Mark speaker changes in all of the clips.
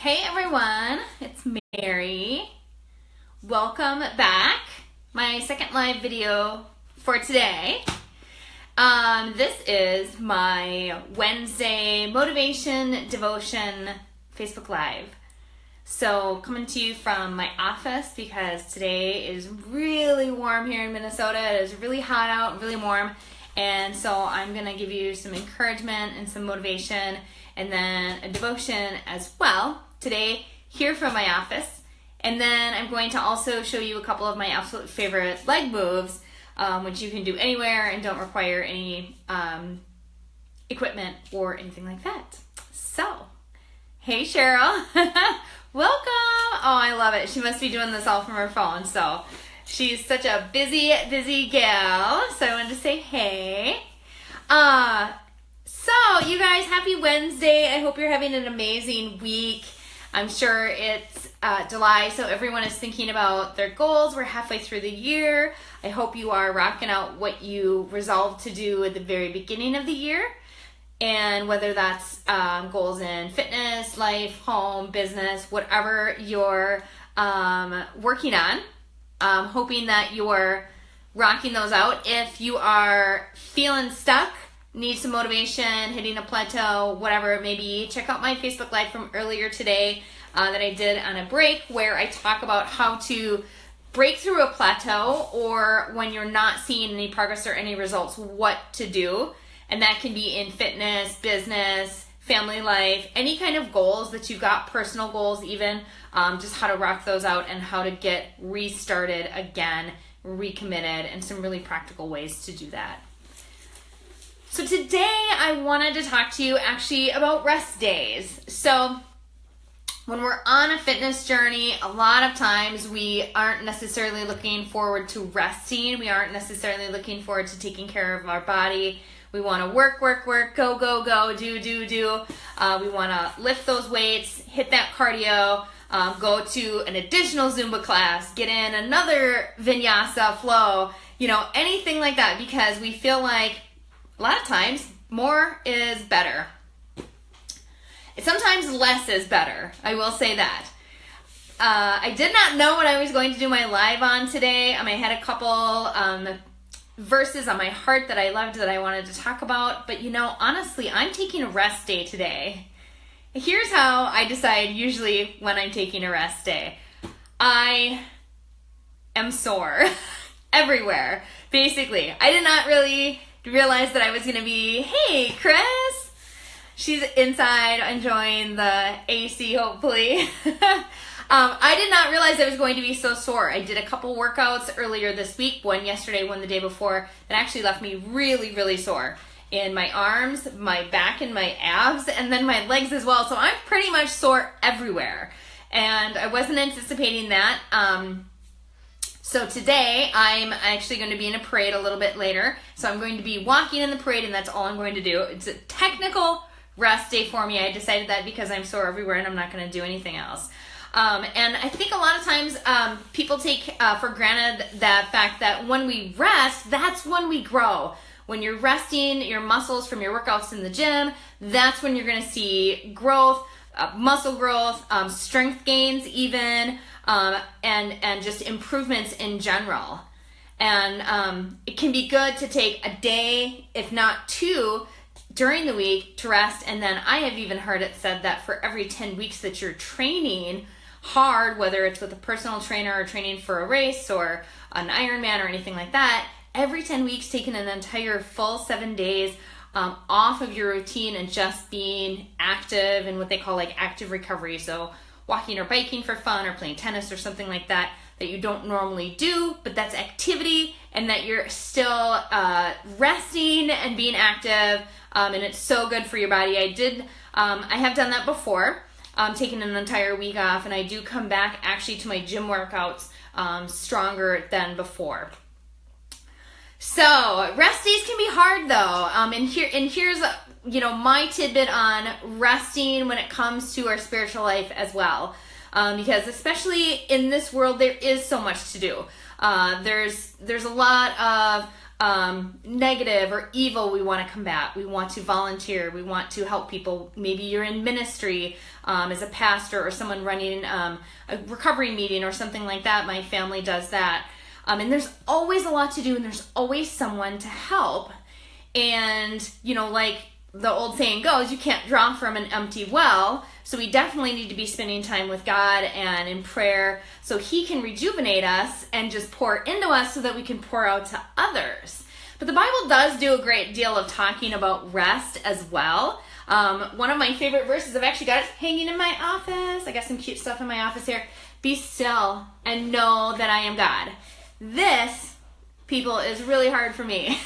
Speaker 1: Hey everyone, it's Mary. Welcome back. My second live video for today. This is my Wednesday motivation devotion Facebook Live. So coming to you from my office because today is really warm here in Minnesota. It is really hot out, really warm. And so I'm going to give you some encouragement and some motivation and then a devotion as well today here from my office. And then I'm going to also show you a couple of my absolute favorite leg moves, which you can do anywhere and don't require any equipment or anything like that. So, hey Cheryl, welcome. Oh, I love it. She must be doing this all from her phone. So she's such a busy gal. So I wanted to say hey. So you guys, happy Wednesday. I hope you're having an amazing week. I'm sure it's July, so everyone is thinking about their goals. We're halfway through the year. I hope you are rocking out what you resolved to do at the very beginning of the year. And whether that's goals in fitness, life, home, business, whatever you're working on, hoping that you're rocking those out. If you are feeling stuck, need some motivation, hitting a plateau, whatever it may be, check out my Facebook Live from earlier today that I did on a break where I talk about how to break through a plateau or when you're not seeing any progress or any results, what to do. And that can be in fitness, business, family life, any kind of goals that you've got, personal goals even, just how to rock those out and how to get restarted again, recommitted, and some really practical ways to do that. So today I wanted to talk to you actually about rest days. So when we're on a fitness journey, a lot of times we aren't necessarily looking forward to resting. We aren't necessarily looking forward to taking care of our body. We want to work, go, do. We want to lift those weights, hit that cardio, go to an additional Zumba class, get in another vinyasa flow, anything like that, because we feel like a lot of times more is better. Sometimes less is better. I will say that. I did not know what I was going to do my live on today. I had a couple verses on my heart that I loved that I wanted to talk about. But honestly, I'm taking a rest day today. Here's how I decide usually when I'm taking a rest day. I am sore everywhere, basically. I did not really realize that I was going to be, hey, Chris. She's inside enjoying the AC, hopefully. I did not realize I was going to be so sore. I did a couple workouts earlier this week, one yesterday, one the day before, that actually left me really sore in my arms, my back, and my abs, and then my legs as well. So I'm pretty much sore everywhere. And I wasn't anticipating that. So today, I'm actually going to be in a parade a little bit later. So I'm going to be walking in the parade, and that's all I'm going to do. It's a technical rest day for me. I decided that because I'm sore everywhere, and I'm not going to do anything else. And I think a lot of times people take for granted the fact that when we rest, that's when we grow. When you're resting your muscles from your workouts in the gym, that's when you're going to see growth, muscle growth, strength gains even, and just improvements in general. And it can be good to take a day, if not two, during the week to rest. And then I have even heard it said that for every 10 weeks that you're training hard, whether it's with a personal trainer or training for a race or an Ironman or anything like that, every 10 weeks taking an entire full 7 days off of your routine and just being active and what they call like active recovery. So walking or biking for fun or playing tennis or something like that you don't normally do, but that's activity and that you're still resting and being active, and it's so good for your body. I have done that before, taking an entire week off, and I do come back actually to my gym workouts stronger than before. So rest days can be hard though, and here's my tidbit on resting when it comes to our spiritual life as well, because especially in this world there is so much to do. There's a lot negative or evil we want to combat. We want to volunteer. We want to help people. Maybe you're in ministry as a pastor or someone running a recovery meeting or something like that. My family does that. And there's always a lot to do, and there's always someone to help. And, like the old saying goes, you can't draw from an empty well. So we definitely need to be spending time with God and in prayer so He can rejuvenate us and just pour into us so that we can pour out to others. But the Bible does do a great deal of talking about rest as well. One of my favorite verses, I've actually got it hanging in my office. I got some cute stuff in my office here. Be still and know that I am God. This, people, is really hard for me.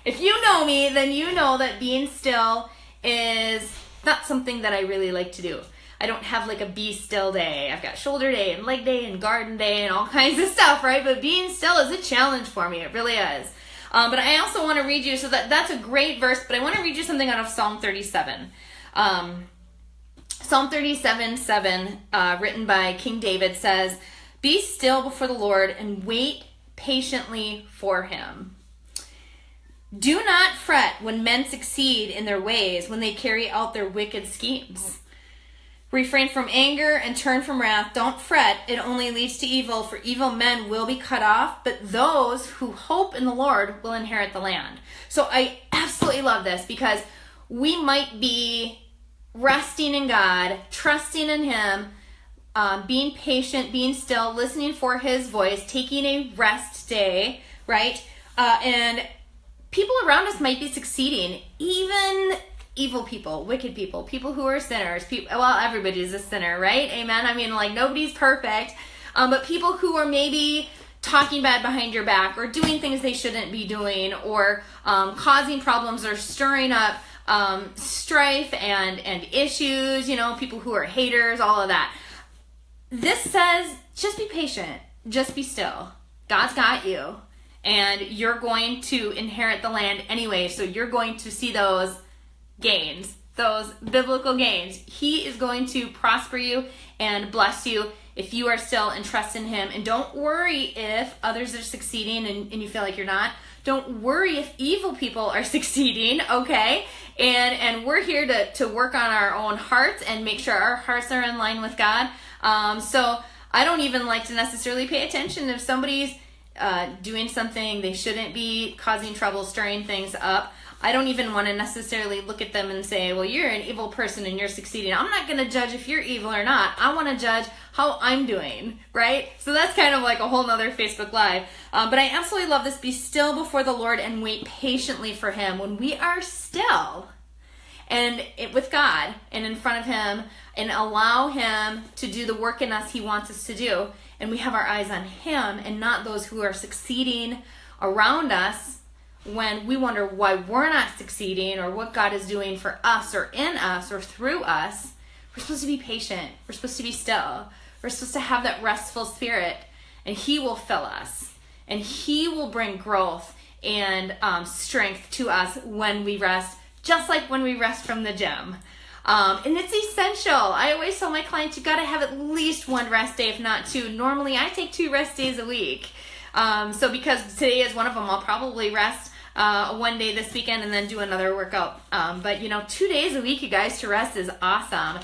Speaker 1: If you know me, then you know that being still is not something that I really like to do. I don't have like a be still day. I've got shoulder day and leg day and garden day and all kinds of stuff, right? But being still is a challenge for me. It really is. But I also want to read you, so that's a great verse, but I want to read you something out of Psalm 37. Psalm 37:7, written by King David, says, "Be still before the Lord and wait patiently for Him. Do not fret when men succeed in their ways, when they carry out their wicked schemes. Refrain from anger and turn from wrath. Don't fret, it only leads to evil, for evil men will be cut off, but those who hope in the Lord will inherit the land." So I absolutely love this, because we might be resting in God, trusting in Him, being patient, being still, listening for His voice, taking a rest day, right? And people around us might be succeeding, even evil people, wicked people, people who are sinners. Well, everybody's a sinner, right? Amen? I mean, like, nobody's perfect. But people who are maybe talking bad behind your back or doing things they shouldn't be doing, or causing problems or stirring up strife and issues, people who are haters, all of that. This says, just be patient. Just be still. God's got you. And you're going to inherit the land anyway, so you're going to see those gains, those biblical gains. He is going to prosper you and bless you if you are still and trust in Him. And don't worry if others are succeeding and you feel like you're not. Don't worry if evil people are succeeding, okay? And we're here to work on our own hearts and make sure our hearts are in line with God. So I don't even like to necessarily pay attention if somebody's doing something they shouldn't be, causing trouble, stirring things up. I don't even want to necessarily look at them and say, well, you're an evil person and you're succeeding. I'm not going to judge if you're evil or not. I want to judge how I'm doing, right? So that's kind of like a whole nother Facebook Live. But I absolutely love this. Be still before the Lord and wait patiently for Him. When we are still and with God and in front of Him and allow Him to do the work in us He wants us to do, and we have our eyes on Him and not those who are succeeding around us, when we wonder why we're not succeeding or what God is doing for us or in us or through us, we're supposed to be patient. We're supposed to be still. We're supposed to have that restful spirit, and He will fill us, and He will bring growth and strength to us when we rest, just like when we rest from the gym. And it's essential. I always tell my clients, you got to have at least one rest day, if not two. Normally, I take 2 rest days a week. So because today is one of them, I'll probably rest one day this weekend and then do another workout. But 2 days a week, you guys, to rest is awesome.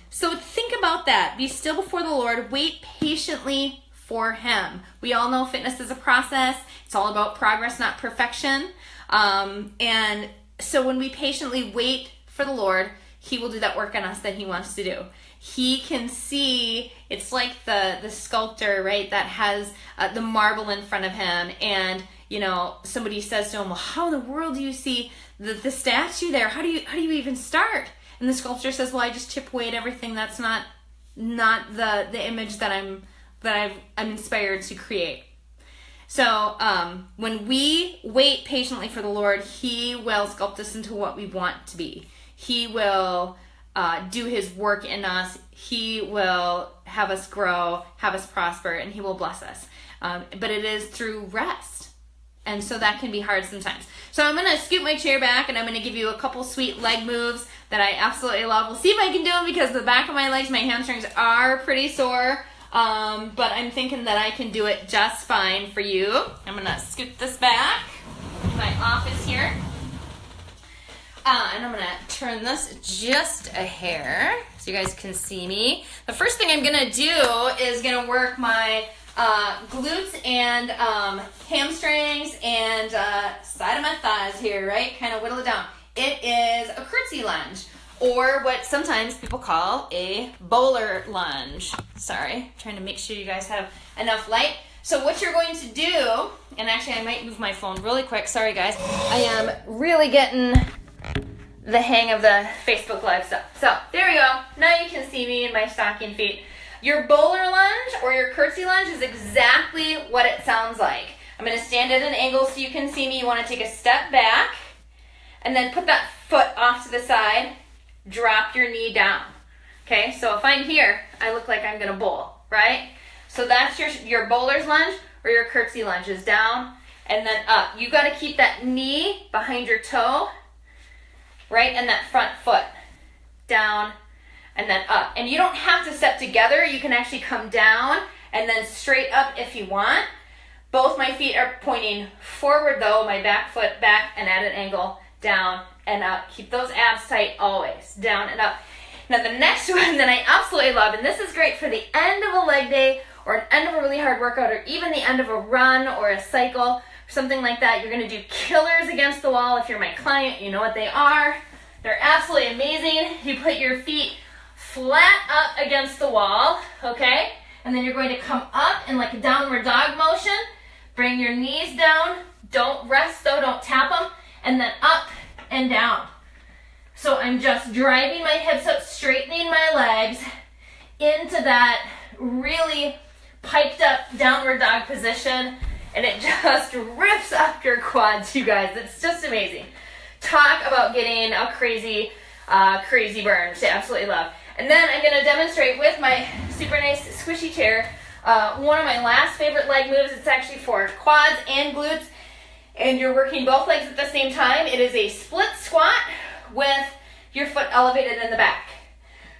Speaker 1: So think about that. Be still before the Lord. Wait patiently for Him. We all know fitness is a process. It's all about progress, not perfection. And so when we patiently wait for the Lord, He will do that work on us that He wants to do. He can see, it's like the sculptor, right, that has the marble in front of him, and somebody says to him, well, how in the world do you see the statue there? How do you even start? And the sculptor says, well, I just chip away at everything that's not the image that I'm inspired to create. So when we wait patiently for the Lord, He will sculpt us into what we want to be. He will do His work in us. He will have us grow, have us prosper, and He will bless us. But it is through rest. And so that can be hard sometimes. So I'm going to scoot my chair back, and I'm going to give you a couple sweet leg moves that I absolutely love. We'll see if I can do them, because the back of my legs, my hamstrings are pretty sore. But I'm thinking that I can do it just fine for you. I'm going to scoot this back. And I'm gonna turn this just a hair so you guys can see me. The first thing I'm gonna do is gonna work my glutes and hamstrings and side of my thighs here, right? Kind of whittle it down. It is a curtsy lunge, or what sometimes people call a bowler lunge. Sorry, trying to make sure you guys have enough light. So what you're going to do, and actually I might move my phone really quick. Sorry guys, I am really getting the hang of the Facebook Live stuff. So there we go. Now you can see me in my stocking feet. Your bowler lunge or your curtsy lunge is exactly what it sounds like. I'm going to stand at an angle so you can see me. You want to take a step back and then put that foot off to the side. Drop your knee down. Okay, so if I'm here, I look like I'm going to bowl, right? So that's your bowler's lunge or your curtsy lunge is down and then up. You got to keep that knee behind your toe, right? And that front foot down and then up. And you don't have to step together. You can actually come down and then straight up if you want. Both my feet are pointing forward though, my back foot back and at an angle, down and up. Keep those abs tight always, down and up. Now the next one that I absolutely love, and this is great for the end of a leg day or an end of a really hard workout or even the end of a run or a cycle, something like that. You're gonna do killers against the wall. If you're my client, you know what they are. They're absolutely amazing. You put your feet flat up against the wall, okay? And then you're going to come up in like a downward dog motion. Bring your knees down. Don't rest though, don't tap them. And then up and down. So I'm just driving my hips up, straightening my legs into that really piped up downward dog position. And it just rips up your quads, you guys. It's just amazing. Talk about getting a crazy burn, which I absolutely love. And then I'm gonna demonstrate with my super nice squishy chair, one of my last favorite leg moves. It's actually for quads and glutes, and you're working both legs at the same time. It is a split squat with your foot elevated in the back.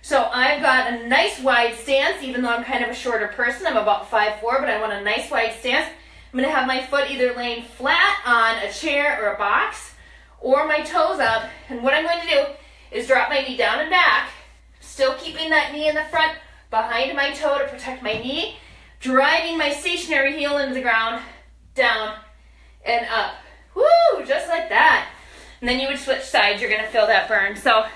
Speaker 1: So I've got a nice wide stance, even though I'm kind of a shorter person. I'm about 5'4", but I want a nice wide stance. I'm gonna have my foot either laying flat on a chair or a box, or my toes up. And what I'm going to do is drop my knee down and back, still keeping that knee in the front behind my toe to protect my knee, driving my stationary heel into the ground, down and up. Woo, just like that. And then you would switch sides, you're gonna feel that burn. So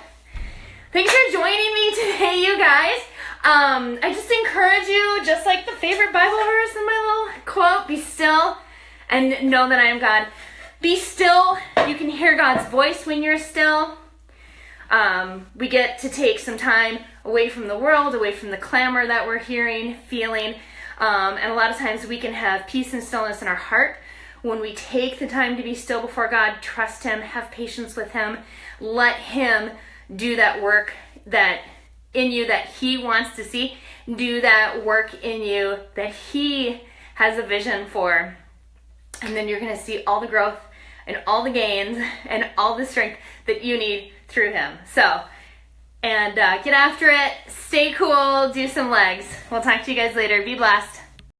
Speaker 1: thanks for joining me today, you guys. I just encourage you, just like the favorite Bible verse in my little quote, be still and know that I am God. Be still. You can hear God's voice when you're still. We get to take some time away from the world, away from the clamor that we're hearing, feeling. And a lot of times we can have peace and stillness in our heart when we take the time to be still before God, trust Him, have patience with Him, let Him do that work that in you that He wants to see, do that work in you that He has a vision for. And then you're going to see all the growth and all the gains and all the strength that you need through Him. So, and get after it, stay cool, do some legs. We'll talk to you guys later. Be blessed.